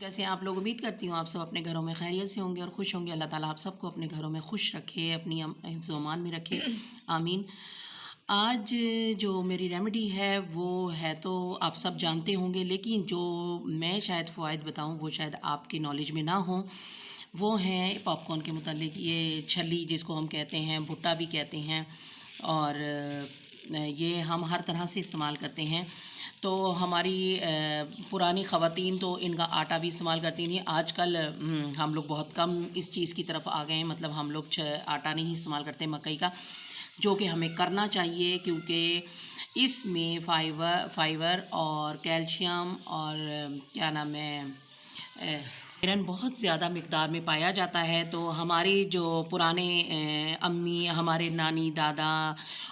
कैसे हैं आप लोग। उम्मीद करती हूँ आप सब अपने घरों में खैरियत से होंगे और खुश होंगे। अल्लाह ताला आप सबको अपने घरों में खुश रखे, अपनी हिफ्ज़ अमान में रखे, आमीन। आज जो मेरी रेमेडी है वो है तो आप सब जानते होंगे, लेकिन जो मैं शायद फ़वाइद बताऊँ वो शायद आपके नॉलेज में ना हो। वो हैं पॉपकॉर्न के मुतालिक, ये छल्ली जिसको हम कहते हैं, भुट्टा भी कहते हैं, और ये हम हर तरह से इस्तेमाल करते हैं। तो हमारी पुरानी ख़वातीन तो इनका आटा भी इस्तेमाल करती थी। आजकल हम लोग बहुत कम इस चीज़ की तरफ आ गए हैं, मतलब हम लोग आटा नहीं इस्तेमाल करते मकई का, जो कि हमें करना चाहिए क्योंकि इसमें फ़ाइबर और कैल्शियम और क्या नाम है, आयरन बहुत ज़्यादा मिक़दार में पाया जाता है। तो हमारे जो पुराने अम्मी, हमारे नानी, दादा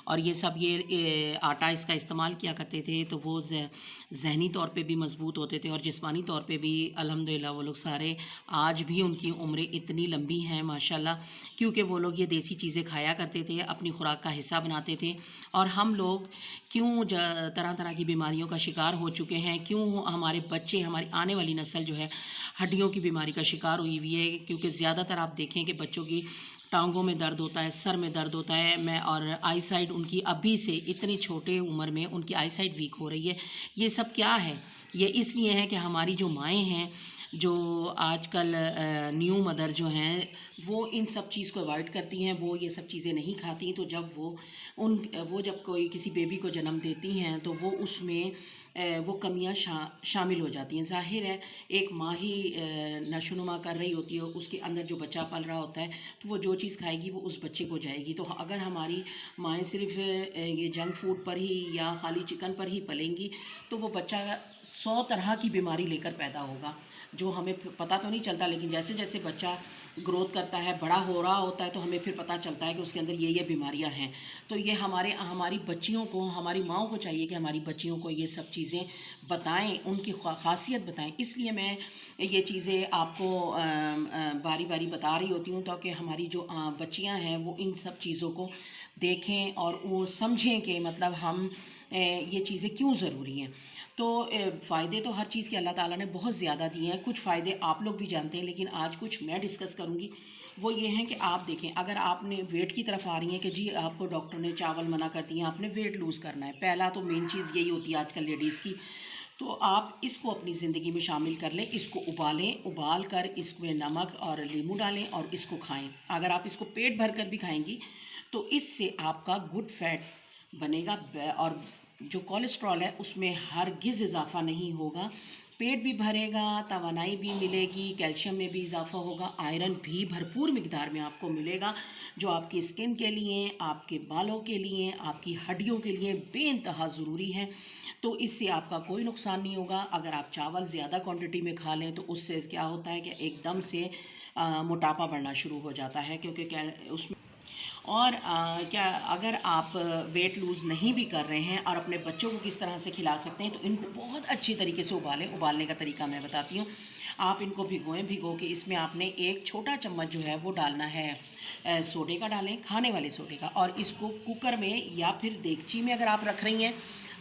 और ये सब ये आटा इसका इस्तेमाल किया करते थे, तो वो ज़हनी तौर पे भी मज़बूत होते थे और जिस्मानी तौर पे भी अल्हम्दुलिल्लाह वो लोग सारे आज भी उनकी उम्रें इतनी लंबी हैं माशाल्लाह, क्योंकि वो लोग ये देसी चीज़ें खाया करते थे, अपनी खुराक का हिस्सा बनाते थे। और हम लोग क्यों तरह तरह की बीमारियों का शिकार हो चुके हैं, क्यों हमारे बच्चे, हमारी आने वाली नस्ल जो है हड्डियों की बीमारी का शिकार हुई हुई है, क्योंकि ज़्यादातर आप देखें कि बच्चों की टांगों में दर्द होता है, सर में दर्द होता है। मैं और आई साइड उनकी अभी से इतनी छोटे उम्र में उनकी आई साइड वीक हो रही है। ये सब क्या है? ये इसलिए है कि हमारी जो माएँ हैं, जो आजकल न्यू मदर जो हैं, वो इन सब चीज़ को अवॉइड करती हैं, वो ये सब चीज़ें नहीं खाती। तो जब वो जब कोई किसी बेबी को जन्म देती हैं तो वो उसमें वो कमियां शामिल हो जाती हैं। ज़ाहिर है एक माँ ही नशोनुमा कर रही होती है, उसके अंदर जो बच्चा पल रहा होता है, तो वो जो चीज़ खाएगी वो उस बच्चे को जाएगी। तो अगर हमारी माएँ सिर्फ ये जंक फूड पर ही या खाली चिकन पर ही पलेंगी, तो वो बच्चा 100 तरह की बीमारी लेकर पैदा होगा, जो हमें पता तो नहीं चलता। लेकिन जैसे जैसे बच्चा ग्रोथ करता है, बड़ा हो रहा होता है, तो हमें फिर पता चलता है कि उसके अंदर ये बीमारियां हैं। तो ये हमारी बच्चियों को, हमारी माँओं को चाहिए कि हमारी बच्चियों को ये सब चीज़ें बताएं, उनकी ख़ासियत बताएं। इसलिए मैं ये चीज़ें आपको बारी बारी बता रही होती हूँ, ताकि हमारी जो बच्चियाँ हैं वो इन सब चीज़ों को देखें और वो समझें कि मतलब हम ये चीज़ें क्यों ज़रूरी हैं। तो फ़ायदे तो हर चीज़ के अल्लाह ताला ने बहुत ज़्यादा दिए हैं, कुछ फ़ायदे आप लोग भी जानते हैं, लेकिन आज कुछ मैं डिस्कस करूँगी। वो ये हैं कि आप देखें, अगर आपने वेट की तरफ आ रही हैं कि जी आपको डॉक्टर ने चावल मना कर दिए, आपने वेट लूज़ करना है, पहला तो मेन चीज़ यही होती है आजकल लेडीज़ की। तो आप इसको अपनी ज़िंदगी में शामिल कर लें, इसको उबालें, उबाल कर इसमें नमक और नींबू डालें और इसको खाएं। अगर आप इसको पेट भर कर भी खाएंगी तो इससे आपका गुड फैट बनेगा और जो कोलेस्ट्रॉल है उसमें हरगिज़ इजाफ़ा नहीं होगा। पेट भी भरेगा, तवानाई भी मिलेगी, कैल्शियम में भी इजाफ़ा होगा, आयरन भी भरपूर मिकदार में आपको मिलेगा, जो आपकी स्किन के लिए, आपके बालों के लिए, आपकी हड्डियों के लिए बेइंतहा ज़रूरी है। तो इससे आपका कोई नुकसान नहीं होगा। अगर आप चावल ज़्यादा क्वांटिटी में खा लें तो उससे क्या होता है कि एकदम से मोटापा बढ़ना शुरू हो जाता है, क्योंकि क्या उसमें और क्या अगर आप वेट लूज़ नहीं भी कर रहे हैं और अपने बच्चों को किस तरह से खिला सकते हैं, तो इनको बहुत अच्छी तरीके से उबालें। उबालने का तरीका मैं बताती हूँ। आप इनको भिगोएं, भिगो के इसमें आपने एक छोटा चम्मच जो है वो डालना है सोडे का, डालें खाने वाले सोडे का, और इसको कुकर में या फिर देगची में अगर आप रख रही हैं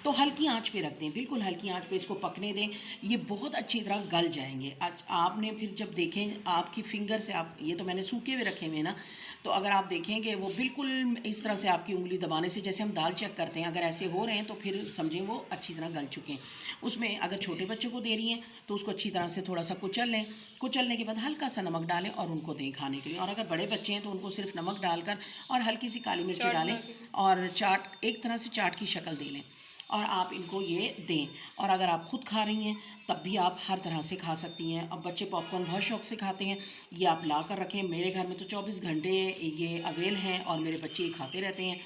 तो हल्की आंच पे रख दें, बिल्कुल हल्की आंच पे इसको पकने दें। ये बहुत अच्छी तरह गल जाएंगे। आज आपने फिर जब देखें आपकी फिंगर से, आप ये तो मैंने सूखे हुए रखे हुए हैं ना, तो अगर आप देखें कि वो बिल्कुल इस तरह से आपकी उंगली दबाने से जैसे हम दाल चेक करते हैं, अगर ऐसे हो रहे हैं तो फिर समझें वो अच्छी तरह गल चुके हैं। उसमें अगर छोटे बच्चों को दे रही हैं तो उसको अच्छी तरह से थोड़ा सा कुचल लें। कुचलने के बाद हल्का सा नमक डालें और उनको दें खाने के लिए। और अगर बड़े बच्चे हैं तो उनको सिर्फ नमक डालकर और हल्की सी काली मिर्ची डालें और चाट, एक तरह से चाट की शक्ल दे लें और आप इनको ये दें। और अगर आप ख़ुद खा रही हैं तब भी आप हर तरह से खा सकती हैं। अब बच्चे पॉपकॉर्न बहुत शौक़ से खाते हैं, ये आप ला कर रखें। मेरे घर में तो 24 घंटे ये अवेल हैं और मेरे बच्चे ये खाते रहते हैं।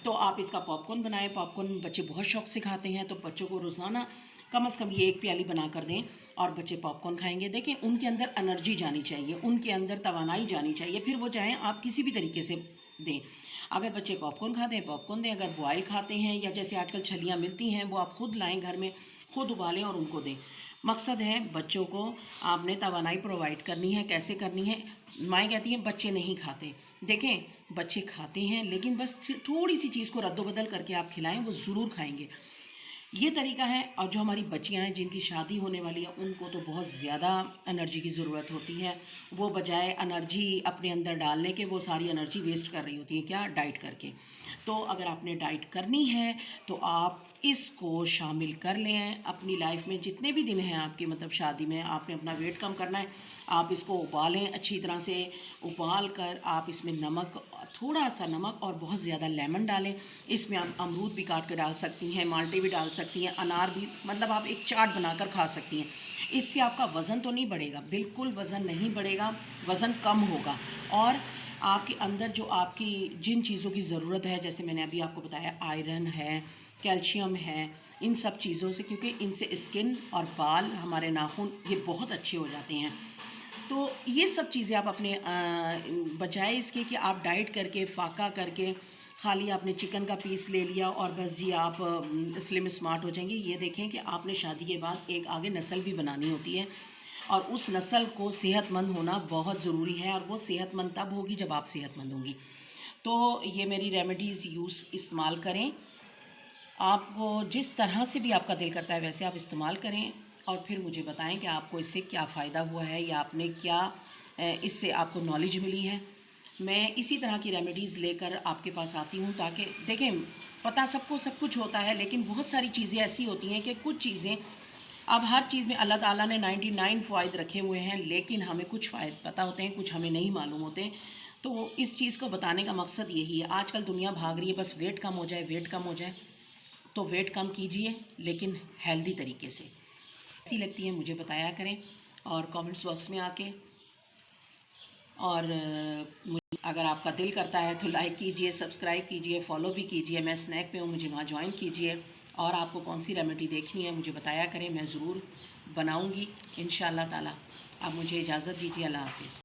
तो आप इसका पॉपकॉर्न बनाएं। पॉपकॉर्न बच्चे बहुत शौक़ से खाते हैं, तो बच्चों को रोज़ाना कम से कम ये 1 प्याली बना कर दें और बच्चे पॉपकॉर्न खाएंगे। देखें उनके अंदर एनर्जी जानी चाहिए, उनके अंदर तवानाई जानी चाहिए, फिर वो चाहें आप किसी भी तरीके से दें। अगर बच्चे पॉपकॉर्न खाते हैं पॉपकॉर्न दें, अगर बॉयल खाते हैं या जैसे आजकल छलियाँ मिलती हैं वो आप ख़ुद लाएं घर में, ख़ुद उबालें और उनको दें। मकसद है बच्चों को आपने तवानाई प्रोवाइड करनी है। कैसे करनी है? माएँ कहती हैं बच्चे नहीं खाते। देखें बच्चे खाते हैं, लेकिन बस थोड़ी सी चीज़ को रद्दोबदल करके आप खिलाएं, वो ज़रूर खाएंगे। ये तरीका है। और जो हमारी बच्चियां हैं जिनकी शादी होने वाली है उनको तो बहुत ज़्यादा एनर्जी की ज़रूरत होती है। वो बजाय एनर्जी अपने अंदर डालने के वो सारी एनर्जी वेस्ट कर रही होती है, क्या, डाइट करके। तो अगर आपने डाइट करनी है तो आप इसको शामिल कर लें अपनी लाइफ में। जितने भी दिन हैं आपके मतलब शादी में, आपने अपना वेट कम करना है, आप इसको उबालें अच्छी तरह से। उबाल कर आप इसमें नमक, थोड़ा सा नमक और बहुत ज़्यादा लेमन डालें। इसमें आप अमरूद भी काट के डाल सकती हैं, माल्टे भी डाल सकती हैं, अनार भी, मतलब आप एक चाट बनाकर खा सकती हैं। इससे आपका वज़न तो नहीं बढ़ेगा, बिल्कुल वज़न नहीं बढ़ेगा, वज़न कम होगा। और आपके अंदर जो आपकी जिन चीज़ों की ज़रूरत है, जैसे मैंने अभी आपको बताया, आयरन है, कैल्शियम है, इन सब चीज़ों से, क्योंकि इनसे स्किन और बाल, हमारे नाखून, ये बहुत अच्छे हो जाते हैं। तो ये सब चीज़ें आप अपने बजाय इसके कि आप डाइट करके, फाका करके, खाली आपने चिकन का पीस ले लिया और बस जी आप स्लिम स्मार्ट हो जाएंगे। ये देखें कि आपने शादी के बाद एक आगे नस्ल भी बनानी होती है, और उस नस्ल को सेहतमंद होना बहुत ज़रूरी है। और वो सेहतमंद तब होगी जब आप सेहतमंद होंगी। तो ये मेरी रेमेडीज़ इस्तेमाल करें। आपको जिस तरह से भी आपका दिल करता है वैसे आप इस्तेमाल करें, और फिर मुझे बताएं कि आपको इससे क्या फ़ायदा हुआ है, या आपने क्या इससे आपको नॉलेज मिली है। मैं इसी तरह की रेमेडीज़ लेकर आपके पास आती हूँ, ताकि देखें, पता सबको सब कुछ होता है, लेकिन बहुत सारी चीज़ें ऐसी होती हैं कि कुछ चीज़ें, अब हर चीज़ में अल्लाह ताला ने 99 फ़वाइद रखे हुए हैं, लेकिन हमें कुछ फ़ायदे पता होते हैं, कुछ हमें नहीं मालूम होते। तो इस चीज़ को बताने का मकसद यही है। आजकल दुनिया भाग रही है बस वेट कम हो जाए, वेट कम हो जाए। तो वेट कम कीजिए, लेकिन हेल्दी तरीके से। कैसी लगती है मुझे बताया करें, और कमेंट्स बॉक्स में आके। और अगर आपका दिल करता है तो लाइक कीजिए, सब्सक्राइब कीजिए, फॉलो भी कीजिए। मैं स्नैक पे हूँ, मुझे वहाँ ज्वाइन कीजिए। और आपको कौन सी रेमेडी देखनी है मुझे बताया करें, मैं ज़रूर बनाऊँगी इंशाअल्लाह ताला। अब मुझे इजाज़त दीजिए, अल्लाह हाफ़िज़।